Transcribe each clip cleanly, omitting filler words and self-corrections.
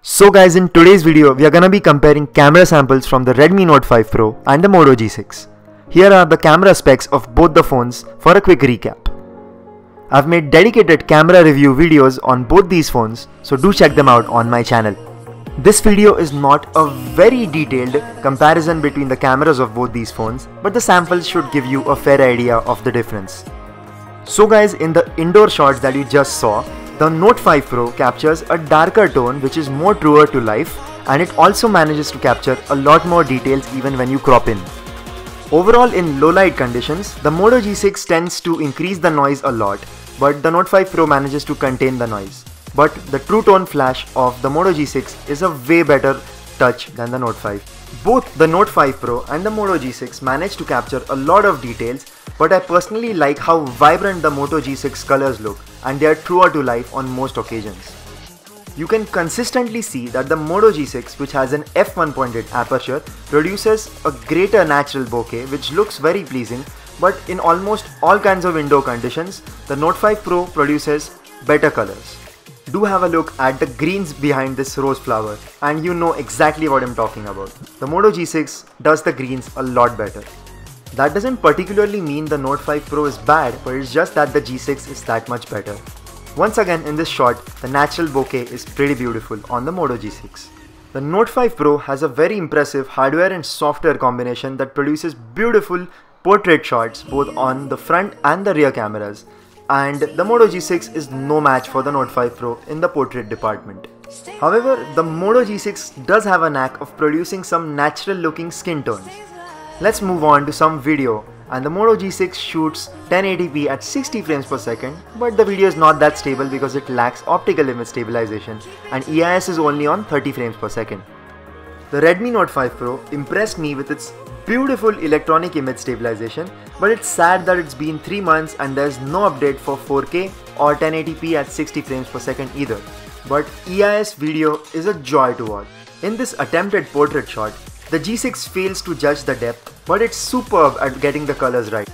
So guys, in today's video we are gonna be comparing camera samples from the Redmi Note 5 Pro and the Moto G6. Here are the camera specs of both the phones for a quick recap. I've made dedicated camera review videos on both these phones, so do check them out on my channel. This video is not a very detailed comparison between the cameras of both these phones, but the samples should give you a fair idea of the difference. So guys, in the indoor shots that you just saw, the Note 5 Pro captures a darker tone which is more truer to life, and it also manages to capture a lot more details even when you crop in. Overall, in low light conditions, the Moto G6 tends to increase the noise a lot, but the Note 5 Pro manages to contain the noise. But the true tone flash of the Moto G6 is a way better touch than the Note 5. Both the Note 5 Pro and the Moto G6 manage to capture a lot of details, but I personally like how vibrant the Moto G6 colors look, and they are truer to life on most occasions. You can consistently see that the Moto G6, which has an f1.8 aperture, produces a greater natural bokeh which looks very pleasing, but in almost all kinds of indoor conditions, the Note 5 Pro produces better colors. Do have a look at the greens behind this rose flower and you know exactly what I'm talking about. The Moto G6 does the greens a lot better. That doesn't particularly mean the Note 5 Pro is bad, but it's just that the G6 is that much better. Once again, in this shot, the natural bokeh is pretty beautiful on the Moto G6. The Note 5 Pro has a very impressive hardware and software combination that produces beautiful portrait shots both on the front and the rear cameras. And the Moto G6 is no match for the Note 5 Pro in the portrait department. However, the Moto G6 does have a knack of producing some natural looking skin tones. Let's move on to some video, and the Moto G6 shoots 1080p at 60 frames per second, but the video is not that stable because it lacks optical image stabilization and EIS is only on 30 frames per second. The Redmi Note 5 Pro impressed me with its beautiful electronic image stabilization, but it's sad that it's been 3 months and there's no update for 4K or 1080p at 60 frames per second either. But EIS video is a joy to watch. In this attempted portrait shot, the G6 fails to judge the depth, but it's superb at getting the colors right.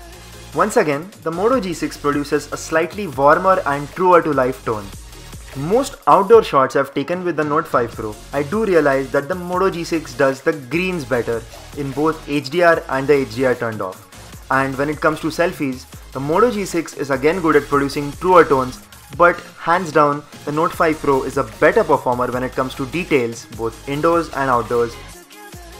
Once again, the Moto G6 produces a slightly warmer and truer to life tone. Most outdoor shots I've taken with the Note 5 Pro, I do realize that the Moto G6 does the greens better in both HDR and the HDR turned off. And when it comes to selfies, the Moto G6 is again good at producing truer tones, but hands down, the Note 5 Pro is a better performer when it comes to details, both indoors and outdoors.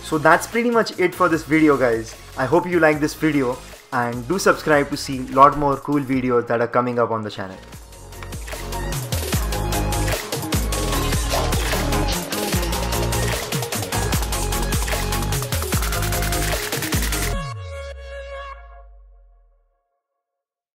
So that's pretty much it for this video guys. I hope you like this video and do subscribe to see a lot more cool videos that are coming up on the channel.